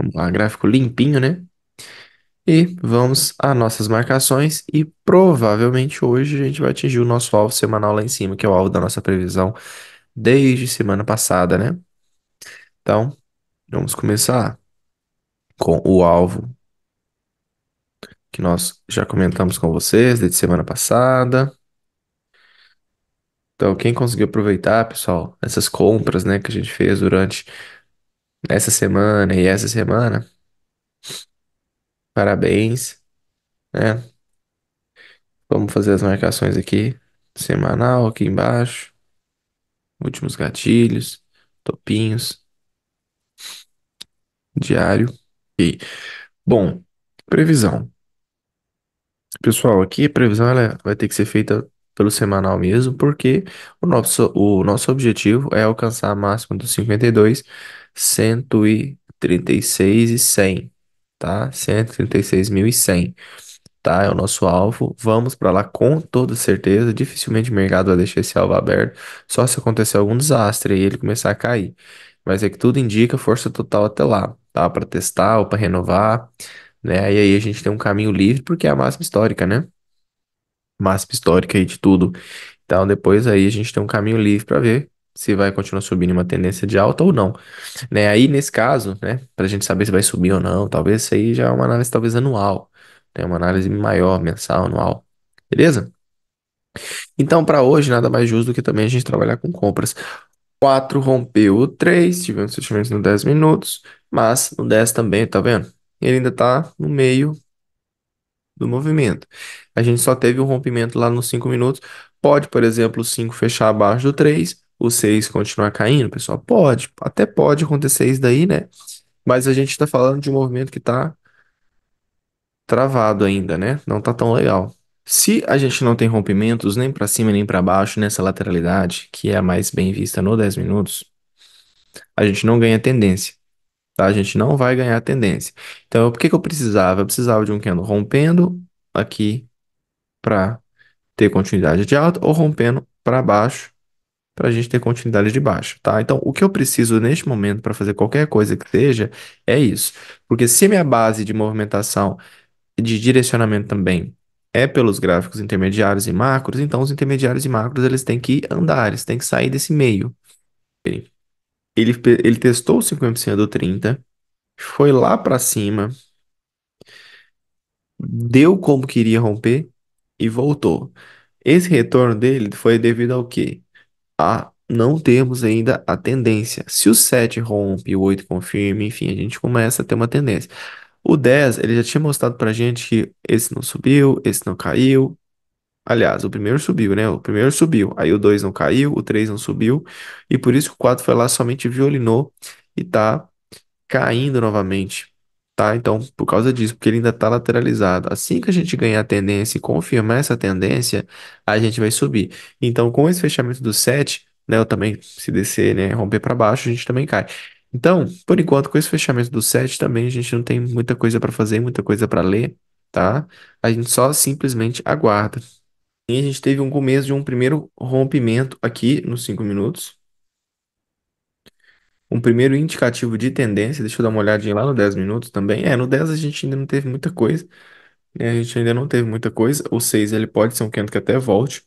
Vamos lá, gráfico limpinho, né? E vamos às nossas marcações e provavelmente hoje a gente vai atingir o nosso alvo semanal lá em cima, que é o alvo da nossa previsão desde semana passada, né? Então, vamos começar com o alvo que nós já comentamos com vocês desde semana passada. Então, quem conseguiu aproveitar, pessoal, essas compras, né, que a gente fez durante essa semana e essa semana, parabéns, né? Vamos fazer as marcações aqui, semanal aqui embaixo, últimos gatilhos, topinhos, diário. E, bom, previsão. Pessoal, aqui a previsão ela vai ter que ser feita pelo semanal mesmo, porque o nosso objetivo é alcançar a máxima dos 52, 136 e 100, tá? 136.100, tá? É o nosso alvo. Vamos para lá com toda certeza. Dificilmente o mercado vai deixar esse alvo aberto, só se acontecer algum desastre e ele começar a cair. Mas é que tudo indica força total até lá, tá? Para testar ou para renovar, né? E aí a gente tem um caminho livre porque é a máxima histórica, né? Máxima histórica aí de tudo. Então depois aí a gente tem um caminho livre para ver se vai continuar subindo em uma tendência de alta ou não, né? Aí nesse caso, né, para a gente saber se vai subir ou não, talvez isso aí já é uma análise talvez anual, né? Uma análise maior, mensal, anual. Beleza? Então para hoje nada mais justo do que também a gente trabalhar com compras. 4 rompeu o 3, tivemos fechamento no 10 minutos, mas no 10 também, tá vendo? Ele ainda tá no meio do movimento. A gente só teve um rompimento lá nos 5 minutos. Pode, por exemplo, o 5 fechar abaixo do 3, o 6 continuar caindo, pessoal? Pode, até pode acontecer isso daí, né? Mas a gente está falando de um movimento que está travado ainda, né? Não tá tão legal. Se a gente não tem rompimentos nem para cima nem para baixo nessa lateralidade, que é a mais bem vista no 10 minutos, a gente não ganha tendência, tá? A gente não vai ganhar tendência. Então, por que que eu precisava? Eu precisava de um candle rompendo aqui para ter continuidade de alta ou rompendo para baixo para a gente ter continuidade de baixo, tá? Então, o que eu preciso neste momento para fazer qualquer coisa que seja é isso. Porque se minha base de movimentação e de direcionamento também é pelos gráficos intermediários e macros, então os intermediários e macros eles têm que andar, eles têm que sair desse meio. Ele, ele testou o 50% do 30, foi lá para cima, deu como queria romper e voltou. Esse retorno dele foi devido ao quê? Não temos ainda a tendência. Se o 7 rompe, o 8 confirma, enfim, a gente começa a ter uma tendência. O 10 ele já tinha mostrado pra gente que esse não subiu, esse não caiu. Aliás, o primeiro subiu, né? O primeiro subiu. Aí o 2 não caiu, o 3 não subiu. E por isso que o 4 foi lá, somente violinou e tá caindo novamente, tá? Então, por causa disso, porque ele ainda está lateralizado. Assim que a gente ganhar a tendência e confirmar essa tendência, a gente vai subir. Então, com esse fechamento do 7, né, eu também, se descer, né, romper para baixo, a gente também cai. Então, por enquanto, com esse fechamento do 7 também, a gente não tem muita coisa para fazer, muita coisa para ler, tá? A gente só simplesmente aguarda. E a gente teve um começo de um primeiro rompimento aqui nos 5 minutos. Um primeiro indicativo de tendência, deixa eu dar uma olhadinha lá no 10 minutos também. No 10 a gente ainda não teve muita coisa, né? A gente ainda não teve muita coisa. O 6 ele pode ser um candle que até volte,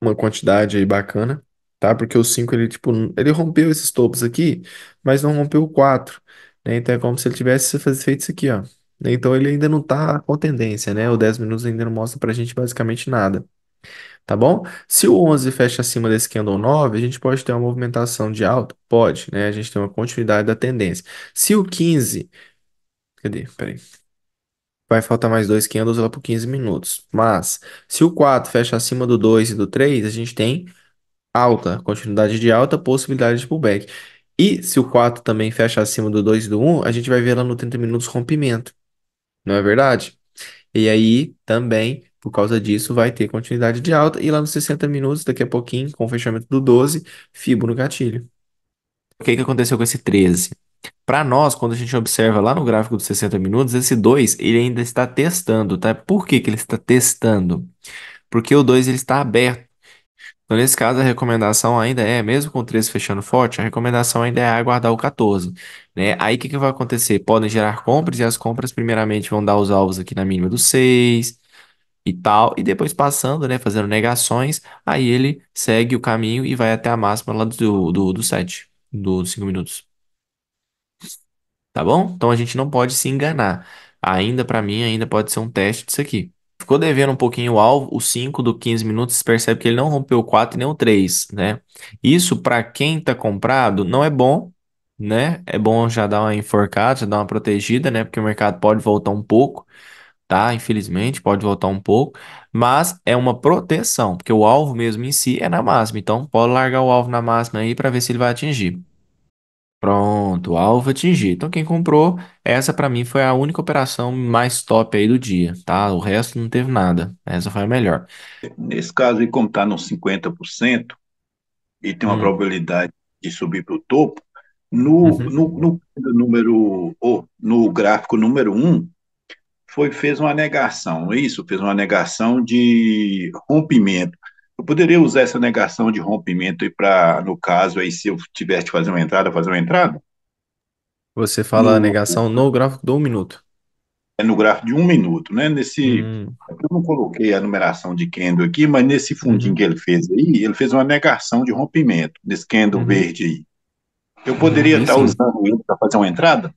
uma quantidade aí bacana, tá? Porque o 5 ele, tipo, ele rompeu esses topos aqui, mas não rompeu o 4, né? Então é como se ele tivesse feito isso aqui, ó. Então ele ainda não tá com tendência, né? O 10 minutos ainda não mostra pra gente basicamente nada. Tá bom? Se o 11 fecha acima desse candle 9, a gente pode ter uma movimentação de alta? Pode, né? A gente tem uma continuidade da tendência. Se o 15, cadê? Peraí. Vai faltar mais dois candles lá por 15 minutos. Mas, se o 4 fecha acima do 2 e do 3, a gente tem alta, continuidade de alta, possibilidade de pullback. E se o 4 também fecha acima do 2 e do 1, a gente vai ver lá no 30 minutos rompimento. Não é verdade? E aí, também, por causa disso, vai ter continuidade de alta. E lá nos 60 minutos, daqui a pouquinho, com o fechamento do 12, fibo no gatilho. O que que aconteceu com esse 13? Para nós, quando a gente observa lá no gráfico dos 60 minutos, esse 2 ele ainda está testando, tá? Por que que ele está testando? Porque o 2 ele está aberto. Então, nesse caso, a recomendação ainda é, mesmo com o 13 fechando forte, a recomendação ainda é aguardar o 14, né? Aí, o que que vai acontecer? Podem gerar compras e as compras, primeiramente, vão dar os alvos aqui na mínima do 6 e tal, e depois passando, né, fazendo negações, aí ele segue o caminho e vai até a máxima lá do 7, dos 5 minutos. Tá bom? Então a gente não pode se enganar. Ainda para mim, ainda pode ser um teste disso aqui. Ficou devendo um pouquinho o alvo, o 5 do 15 minutos, você percebe que ele não rompeu o 4 e nem o 3, né? Isso para quem tá comprado não é bom, né? É bom já dar uma enforcada, já dar uma protegida, né? Porque o mercado pode voltar um pouco, tá? Infelizmente, pode voltar um pouco, mas é uma proteção, porque o alvo mesmo em si é na máxima. Então, pode largar o alvo na máxima aí para ver se ele vai atingir. Pronto, alvo atingido. Então, quem comprou, essa pra mim foi a única operação mais top aí do dia, tá? O resto não teve nada. Essa foi a melhor. Nesse caso aí, como está nos 50% e tem uma Hum, probabilidade de subir para o topo, uhum. no gráfico número um fez uma negação, é isso? Fez uma negação de rompimento. Eu poderia usar essa negação de rompimento aí para, no caso, aí, se eu tivesse que fazer uma entrada? Você fala a No, negação no gráfico do 1 minuto. no gráfico de um minuto, né? Hum, Eu não coloquei a numeração de candle aqui, mas nesse fundinho uhum, que ele fez aí, ele fez uma negação de rompimento, nesse candle uhum, verde aí. Eu poderia fez estar sim. usando ele para fazer uma entrada?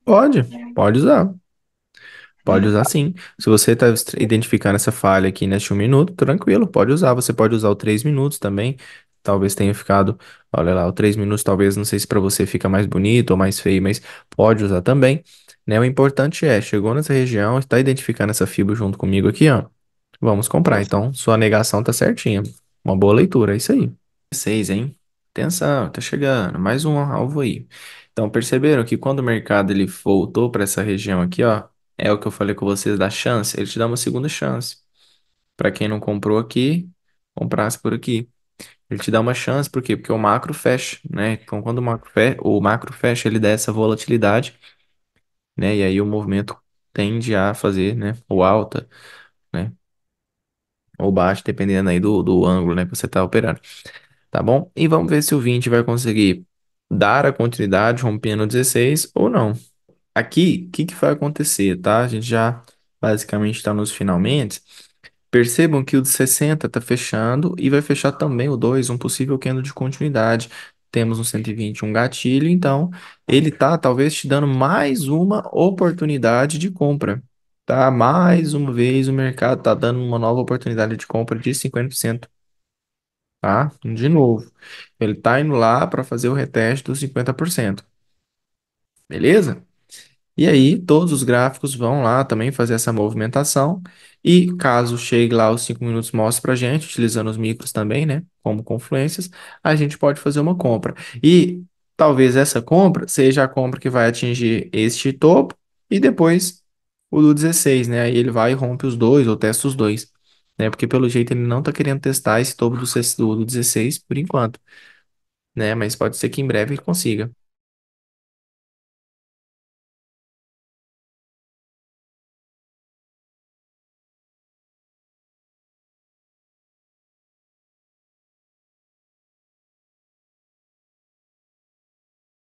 Pode, pode usar. Pode Hum, usar sim. Se você está identificando essa falha aqui neste 1 minuto, tranquilo, pode usar. Você pode usar o 3 minutos também. Talvez tenha ficado, olha lá, o 3 minutos, talvez, não sei se para você fica mais bonito ou mais feio, mas pode usar também. Né? O importante é, chegou nessa região, está identificando essa fibra junto comigo aqui, ó. Vamos comprar. tá certo. Então, sua negação tá certinha. Uma boa leitura, é isso aí. 6, hein? Atenção, tá chegando. Mais um alvo aí. Então, perceberam que quando o mercado ele voltou para essa região aqui, ó, é o que eu falei com vocês da chance, ele te dá uma segunda chance. Para quem não comprou aqui, comprasse por aqui. Ele te dá uma chance, por quê? Porque o macro fecha, né? Então, quando o macro fecha, ele dá essa volatilidade, né? E aí o movimento tende a fazer, né? Ou alta, né? Ou baixa, dependendo aí do ângulo, né? Que você está operando. Tá bom? E vamos ver se o 20 vai conseguir dar a continuidade rompendo o 16 ou não. Aqui, o que que vai acontecer, tá? A gente já basicamente está nos finalmente. Percebam que o de 60 está fechando e vai fechar também o 2, um possível candle de continuidade. Temos um 120, um gatilho, então ele tá talvez te dando mais uma oportunidade de compra, tá? Mais uma vez o mercado tá dando uma nova oportunidade de compra de 50%, tá? De novo, ele tá indo lá para fazer o reteste dos 50%, beleza? E aí, todos os gráficos vão lá também fazer essa movimentação. E caso chegue lá os 5 minutos, mostre para gente, utilizando os micros também, né? Como confluências, a gente pode fazer uma compra. E talvez essa compra seja a compra que vai atingir este topo e depois o do 16, né? Aí ele vai e rompe os dois ou testa os dois, né? Porque pelo jeito ele não está querendo testar esse topo do 16 por enquanto, né? Mas pode ser que em breve ele consiga.